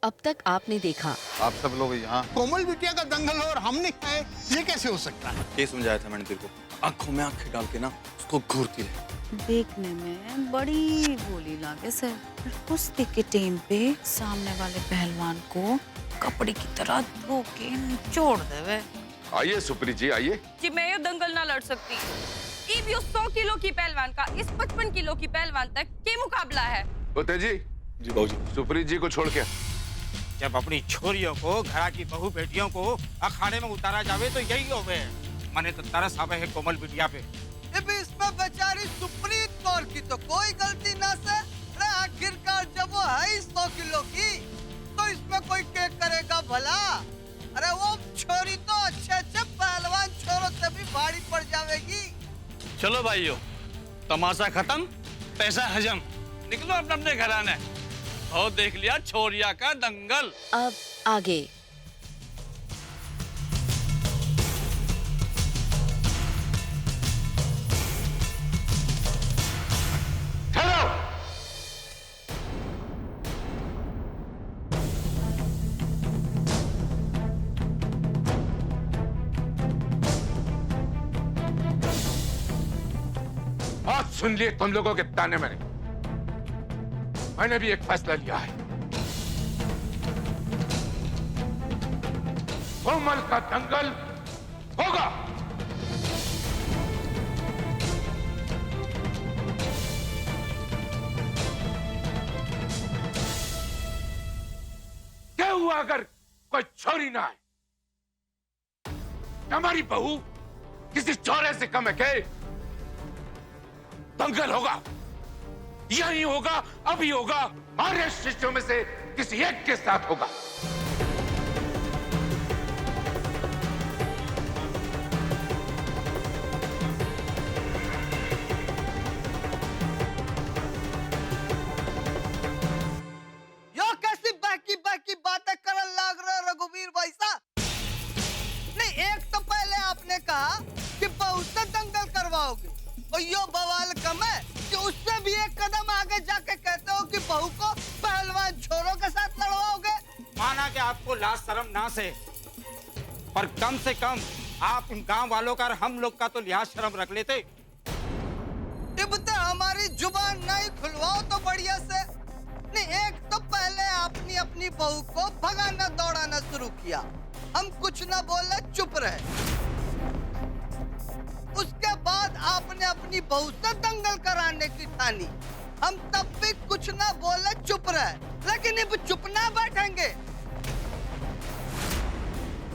अब तक आपने देखा। आप सब लोग यहाँ कोमल बिटिया का दंगल और हमने खाए, ये कैसे हो सकता है? ये समझाया था मैंने तेरे को, आंखों में आंखें डाल के ना उसको घूरती रहे। देखने में बड़ी भोली लागे से, कुश्ती के टाइम पे सामने वाले पहलवान को कपड़े की तरह धो के निचोड़ देवे। आइए सुप्री जी, आइए। कि मैं ये दंगल ना लड़ सकती। इब यो 100 किलो की पहलवान का इस 55 किलो की पहलवान तक के मुकाबला है। बोते जी बाबूजी, सुप्री जी को छोड़ के। जब अपनी छोरियों को, घरा की बहू बेटियों को अखाड़े में उतारा जावे तो यही होवे। मने तो तरस आवे है कोमल बिटिया पे। इसमें बेचारी सुप्रीत कौर की तो कोई गलती ना से। अरे आखिरकार जब वो है 100 किलो की, तो इसमें कोई क्या करेगा भला? अरे वो छोरी तो अच्छे पहलवान छोरों से भी भारी पड़ जाएगी। चलो भाइयों, तमाशा खत्म, पैसा हजम। निकलो अपने अपने घराने। और देख लिया छोरिया का दंगल। अब आगे। आज सुन लिए तुम लोगों के ताने। मैंने भी एक फैसला लिया है। कोमल का दंगल होगा। क्या हुआ अगर कोई छोरी ना आए? हमारी बहू किसी चौरे से कम है क्या? दंगल होगा, यही होगा, अभी होगा। हमारे शिष्यों में से किसी एक के साथ होगा। यो कैसी बाकी बातें करने लग रहे हो रघुवीर भाई साहब? नहीं, एक तो पहले आपने कहा कि बहू से दंगल करवाओगे, और यो बवाल कम है कि उससे भी एक कदम आगे जाके कहते हो कि बहू को पहलवान छोरों के साथ लड़वाओगे। माना कि आपको लाज शर्म ना से, पर कम से कम आप इन गांव वालों का और हम लोग का तो लिहाज शर्म रख लेते। इब्ते हमारी जुबान नहीं खुलवाओ तो बढ़िया से। नहीं, एक तो पहले आपने अपनी बहू को भगाना दौड़ाना शुरू किया, हम कुछ ना बोले चुप रहे। उसके बाद आपने अपनी बहू से दंगल कराने की ठानी, हम तब भी कुछ ना बोले चुप रहे। लेकिन अब चुप ना बैठेंगे,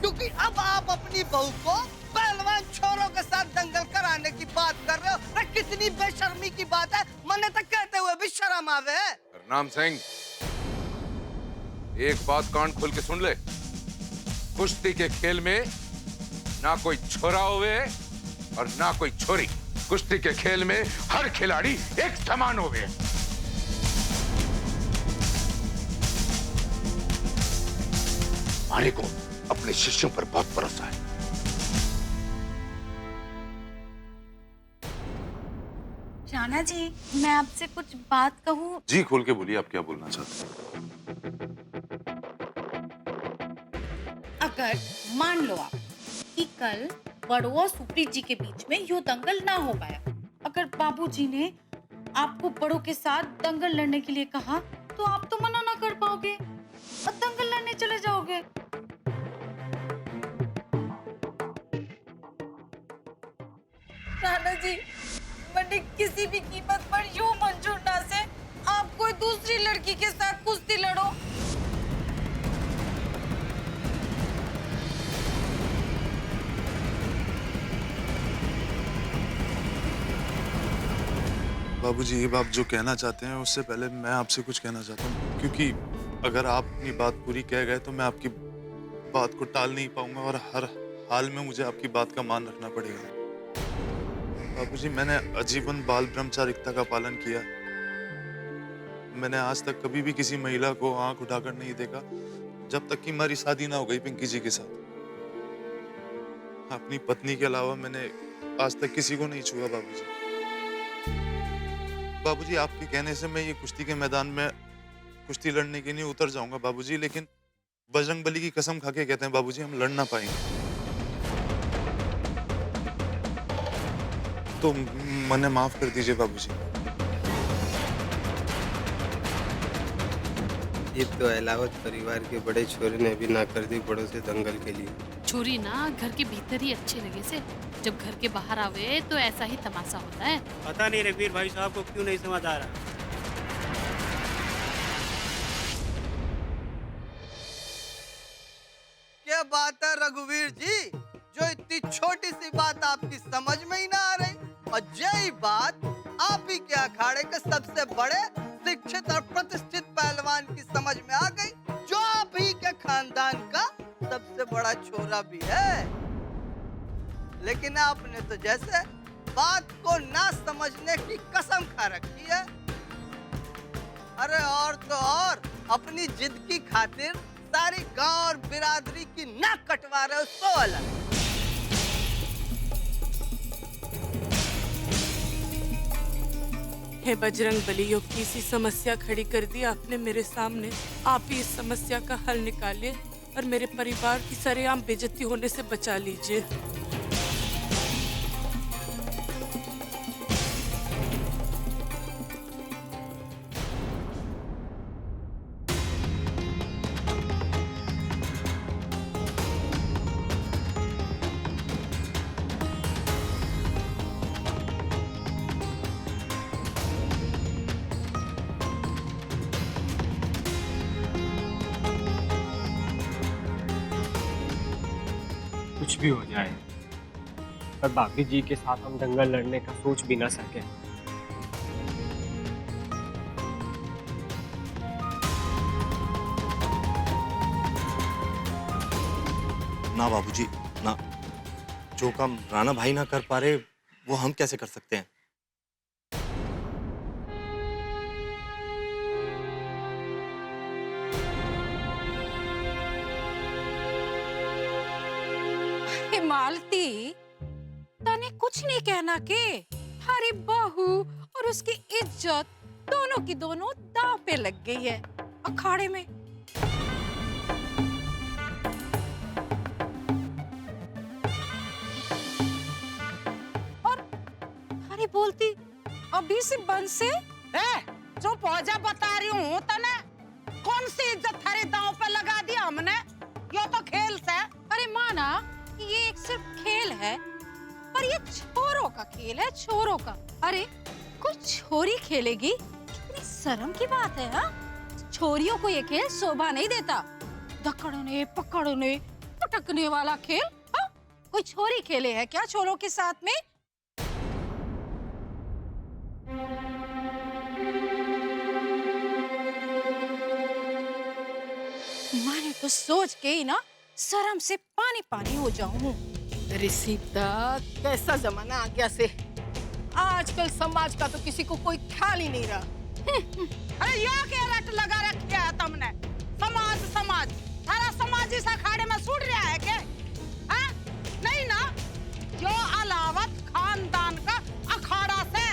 क्योंकि अब आप अपनी बहू को पहलवान छोरों के साथ दंगल कराने की बात कर रहे हो। अरे कितनी बेशर्मी की बात है, मने तक कहते हुए भी शर्म आवे। नाम सिंह, एक बात कान खोल के सुन ले। कुश्ती के खेल में ना कोई छोरा होवे और ना कोई छोरी। कुश्ती के खेल में हर खिलाड़ी एक समान होवे। हमारे को अपने शिष्यों पर बहुत भरोसा है। राणा जी, मैं आपसे कुछ बात कहूँ? जी खोल के बोलिए, आप क्या बोलना चाहते हैं? अगर मान लो आप कि कल बड़ो सुप्रीत जी के बीच में यो दंगल ना हो पाया, अगर बाबूजी ने आपको बड़ों के साथ दंगल लड़ने के लिए कहा, तो आप तो मना ना कर पाओगे और दंगल लड़ने चले जाओगे। राणा जी, मैंने किसी भी कीमत पर यूं मंजूर ना से आप कोई दूसरी लड़की के साथ कुश्ती लड़ो। बाबूजी, अब आप जो कहना चाहते हैं उससे पहले मैं आपसे कुछ कहना चाहता हूँ, क्योंकि अगर आप अपनी बात पूरी कह गए तो मैं आपकी बात को टाल नहीं पाऊंगा और हर हाल में मुझे आपकी बात का मान रखना पड़ेगा। बाबूजी, मैंने आजीवन बाल ब्रह्मचारिता का पालन किया। मैंने आज तक कभी भी किसी महिला को आंख उठाकर नहीं देखा जब तक कि हमारी शादी ना हो गई पिंकी जी के साथ। अपनी पत्नी के अलावा मैंने आज तक किसी को नहीं छुआ। बाबूजी, आपके कहने से मैं ये कुश्ती के मैदान में कुश्ती लड़ने के लिए उतर जाऊंगा बाबूजी, लेकिन बजरंग बली की कसम खा के कहते हैं बाबूजी हम लड़ ना पाएंगे। तो मने माफ कर दीजिए बाबूजी। ये तो अहलावत परिवार के बड़े छोरे ने भी ना कर दी बड़ों से दंगल के लिए। छोरी ना घर के भीतर ही अच्छे लगे से, जब घर के बाहर आवे तो ऐसा ही तमाशा होता है। पता नहीं रघुवीर भाई साहब को क्यों नहीं समझ आ रहा। क्या बात है रघुवीर जी, जो इतनी छोटी सी बात आपकी समझ में ही ना आ रही, और यही बात आप ही के अखाड़े के सबसे बड़े शिक्षित और प्रतिष्ठित पहलवान की समझ में आ गई, जो आप ही के खानदान का सबसे बड़ा छोरा भी है। लेकिन आपने तो जैसे बात को ना समझने की कसम खा रखी है। अरे और तो और अपनी जिद की खातिर सारी गांव और बिरादरी की नाक कटवा रहे हो, सो अलग। हे बजरंग बली, यो किसी समस्या खड़ी कर दी आपने मेरे सामने। आप ही इस समस्या का हल निकालिए और मेरे परिवार की सरेआम बेइज्जती होने से बचा लीजिए। कुछ भी हो जाए, पर भाभी जी के साथ हम दंगल लड़ने का सोच भी ना सके। ना बाबूजी ना, जो काम राणा भाई ना कर पा रहे वो हम कैसे कर सकते हैं। मालती, तने कुछ नहीं कहना के हमारी बहू और उसकी इज्जत दोनों की दोनों दांव पे लग गई है अखाड़े में। और हरी बोलती अभी से बंद से जो पौजा बता रही हूँ तने, कौन सी इज्जत थारे दांव पे लगा दिया हमने? यो तो खेल से। अरे माना ये एक सिर्फ खेल है, पर ये छोरों का खेल है, छोरों का। अरे कोई छोरी खेलेगी, कितनी शर्म की बात है। हाँ, छोरियों को ये खेल शोभा नहीं देता। दकड़ने पकड़ने पटकने वाला खेल हाँ? कोई छोरी खेले है क्या छोरों के साथ में? मैंने तो सोच के ही ना शर्म से पानी पानी हो जाऊं। अरे सीता, कैसा जमाना आ गया से, आजकल समाज का तो किसी को कोई ख्याल ही नहीं रहा। अरे यो क्या रट लगा रखा है तुमने? समाज समाज, सारा समाज इस अखाड़े में छूट रहा है क्या? हाँ? नहीं ना, जो अलावत खानदान का अखाड़ा से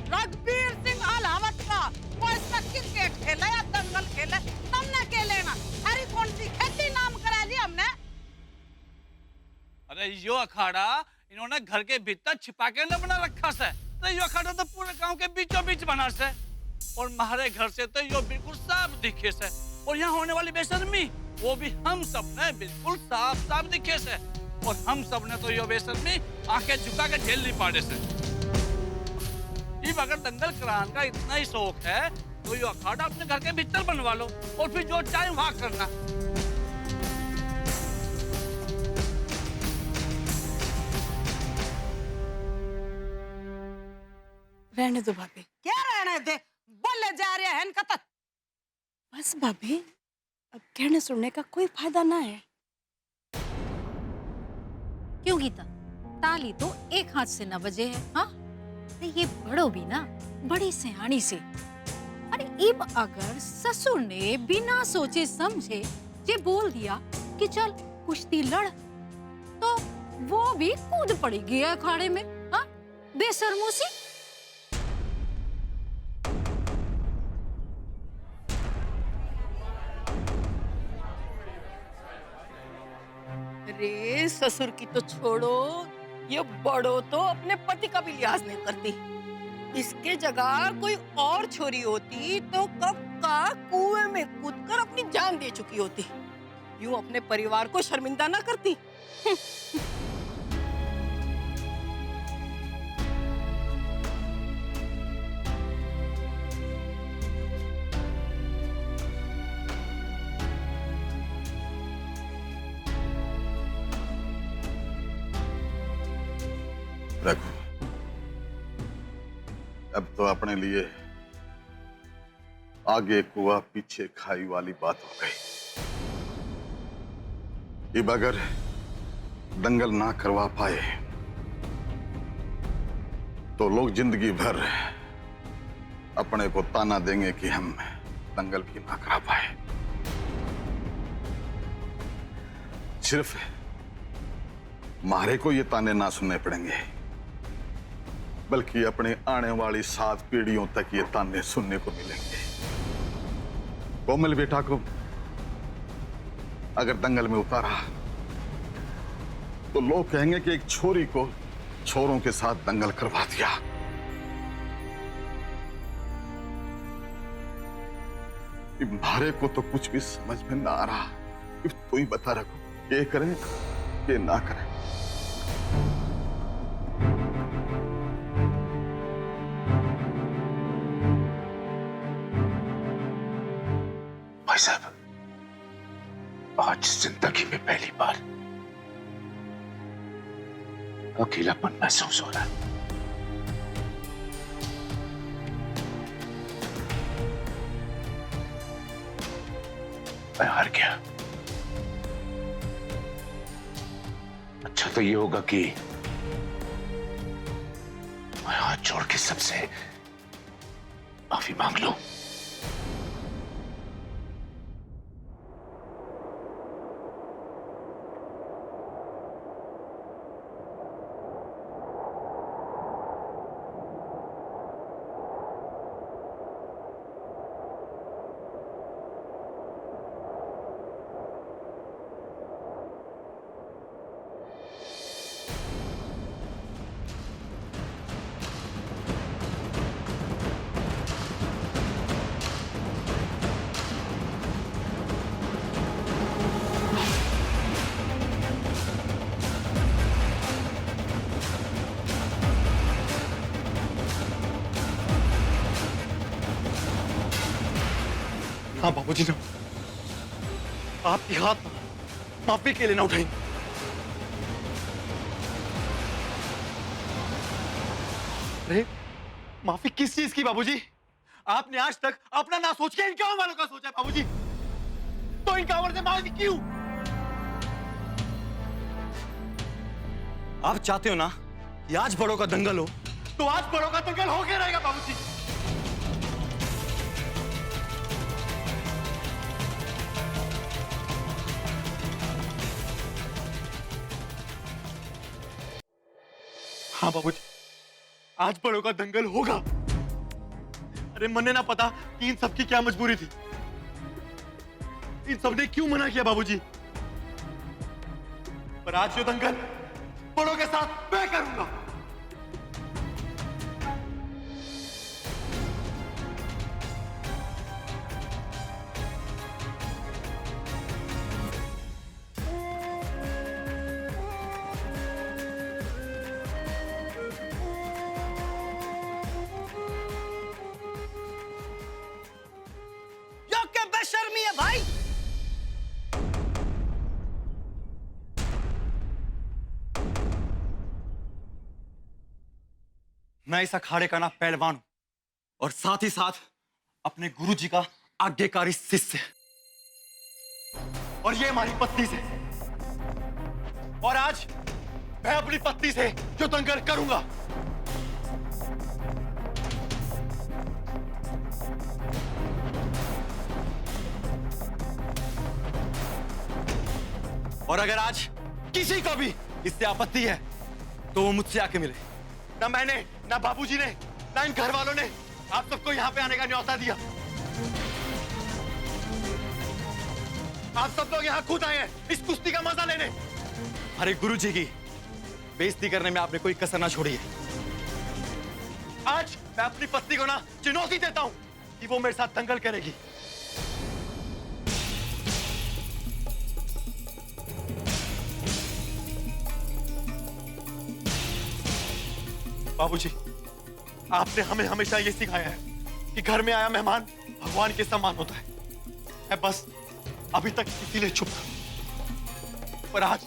रघुवीर सिंह अलावत का वो इसमें क्रिकेट खेला या दंगल खेला, तुमने क्या लेना? अरे कौन सी खेती नाम करा ली हमने? अरे यो अखाड़ा इन्होंने घर के भीतर छिपा के न बना रखा से। तो यो अखाड़ा तो पूरे गांव के बीचों बीच बना से, और हमारे घर से तो यो बिल्कुल साफ दिखे से, और यहाँ होने वाली बेशर्मी वो भी हम सब ने बिल्कुल साफ साफ दिखे से, और हम सब ने तो यो बेशर्मी आंखें झुका के झेल नहीं पाड़े से। अगर दंगल कराने का इतना ही शौक है तो यो अखाड़ा अपने घर के भीतर बनवा लो, और फिर जो चाहे वहां करना। रहने दो भाभी। क्या रहने दे? बोले जा रहे हैं इनका तो। बस भाभी, अब कहने सुनने का कोई फायदा ना है। क्यों गीता, ताली तो एक हाथ से न बजे है। हाँ, ये बड़ो भी ना बड़ी सियानी से। अरे इब अगर ससुर ने बिना सोचे समझे ये बोल दिया कि चल कुश्ती लड़, तो वो भी कूद पड़ेगी अखाड़े में। हाँ, बेशर्मों सी। अरे ससुर की तो छोड़ो, ये बड़ो तो अपने पति का भी लिहाज नहीं करती। इसके जगह कोई और छोरी होती तो कब का कुएं में कूदकर अपनी जान दे चुकी होती। यूं अपने परिवार को शर्मिंदा ना करती। रघु, अब तो अपने लिए आगे कुआ पीछे खाई वाली बात हो गई। अब अगर दंगल ना करवा पाए तो लोग जिंदगी भर अपने को ताना देंगे कि हम दंगल भी ना करा पाए। सिर्फ मारे को ये ताने ना सुनने पड़ेंगे, बल्कि अपने आने वाली 7 पीढ़ियों तक ये ताने सुनने को मिलेंगे। कोमल बेटा को अगर दंगल में उतारा तो लोग कहेंगे कि एक छोरी को छोरों के साथ दंगल करवा दिया। मारे को तो कुछ भी समझ में ना आ रहा। तू ही बता रखो, ये करें कि ना करें। भाई साहब, आज जिंदगी में पहली बार अकेलापन महसूस हो रहा है। मैं हार गया। अच्छा तो ये होगा कि मैं हाथ जोड़ के सबसे माफी मांग लूं। हाँ बाबूजी ने आपकी हाथ माफी के लिए ना उठाई। अरे माफी किस चीज की बाबूजी? आपने आज तक अपना ना सोच के इन गांव वालों का सोचा है बाबूजी। तो इन गांव से माफी क्यों? आप चाहते हो ना कि आज बड़ों का दंगल हो, तो आज बड़ों का दंगल होके रहेगा बाबूजी। हाँ बाबूजी, आज बड़ों का दंगल होगा। अरे मन्ने ना पता कि इन सबकी क्या मजबूरी थी। इन सबने क्यों मना किया बाबूजी? पर आज जो दंगल बड़ों के साथ मैं करूंगा। बेशर्मी है भाई। मैं इस अखाड़े का ना पहलवान हूं और साथ ही साथ अपने गुरुजी का आज्ञाकारी शिष्य। और ये हमारी पत्नी से, और आज मैं अपनी पत्नी से जो दंगल करूंगा। और अगर आज किसी को भी इससे आपत्ति है तो वो मुझसे आके मिले। ना मैंने, ना बाबूजी ने, ना इन घर वालों ने आप सबको यहाँ पे आने का न्योता दिया। आप सब लोग यहाँ खुद आए हैं इस कुश्ती का मजा लेने। हमारे गुरुजी की बेइज्जती करने में आपने कोई कसर ना छोड़ी है। आज मैं अपनी पत्नी को ना चुनौती देता हूं कि वो मेरे साथ दंगल करेगी। बाबूजी, आपने हमें हमेशा ये सिखाया है कि घर में आया मेहमान भगवान के समान होता है। मैं बस अभी तक इसीलिए चुप था, पर आज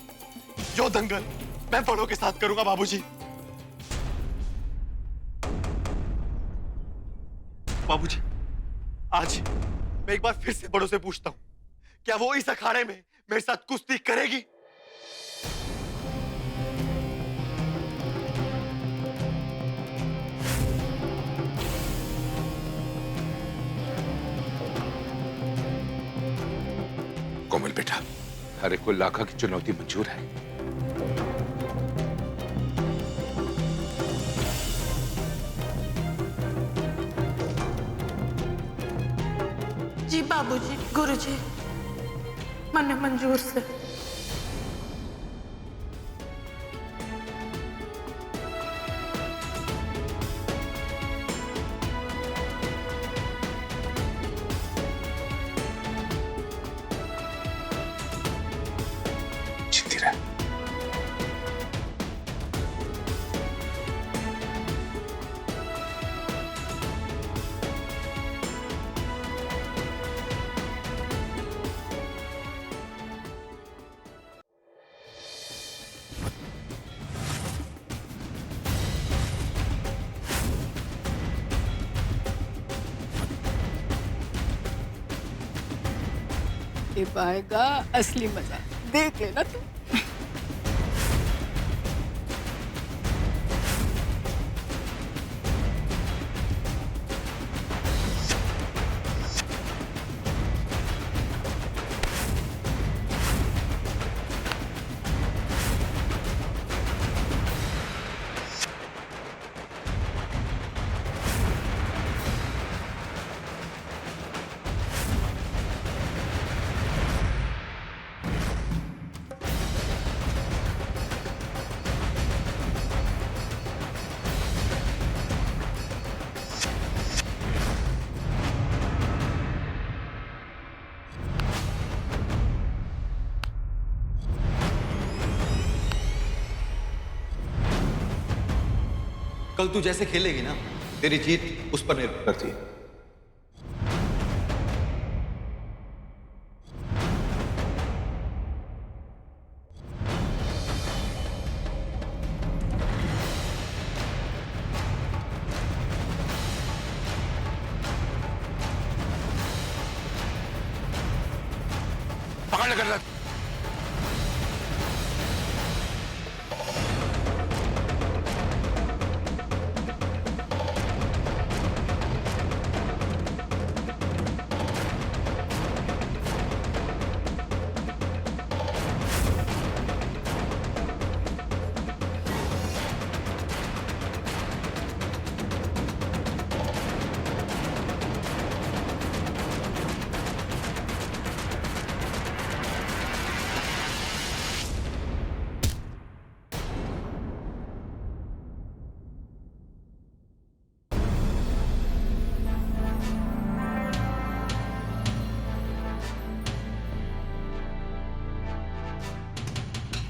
जो दंगल मैं बड़ों के साथ करूंगा बाबूजी। बाबूजी, आज मैं एक बार फिर से बड़ों से पूछता हूं, क्या वो इस अखाड़े में मेरे साथ कुश्ती करेगी? कोमल बेटा, हर एक को लाखा की चुनौती मंजूर है। जी बाबूजी, गुरुजी, मने मंजूर से। जीती रह। ये पाएगा असली मजा, देख लेना तू। कल तू जैसे खेलेगी ना, तेरी जीत उस पर निर्भर करती है। पकड़ ले कर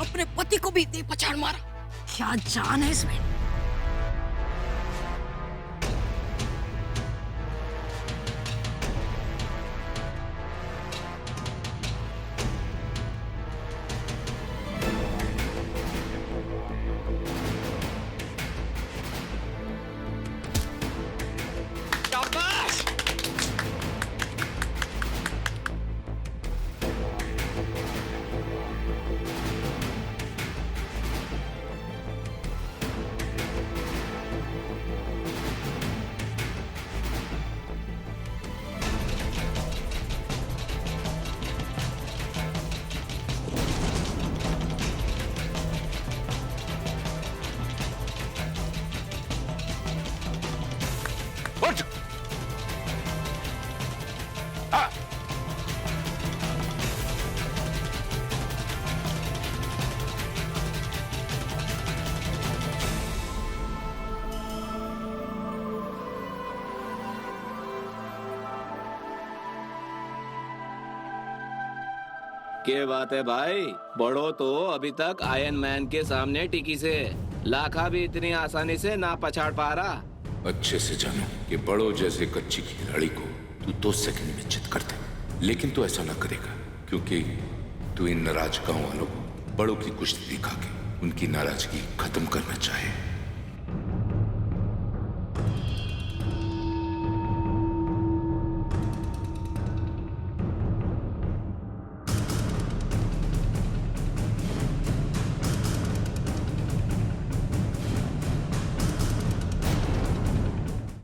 अपने पति को भी दे पछाड़ मारा, क्या जान है इसमें। के बात है भाई, बड़ो तो अभी तक आयरन मैन के सामने टिकी से, लाखा भी इतनी आसानी से ना पछाड़ पा रहा। अच्छे से जानो कि बड़ो जैसे कच्ची खिलाड़ी को तू 2 सेकंड में चित कर दे, लेकिन तू ऐसा ना करेगा क्योंकि तू इन नाराज गांव वालों को बड़ों की कुश्ती दिखा के उनकी नाराजगी खत्म करना चाहे।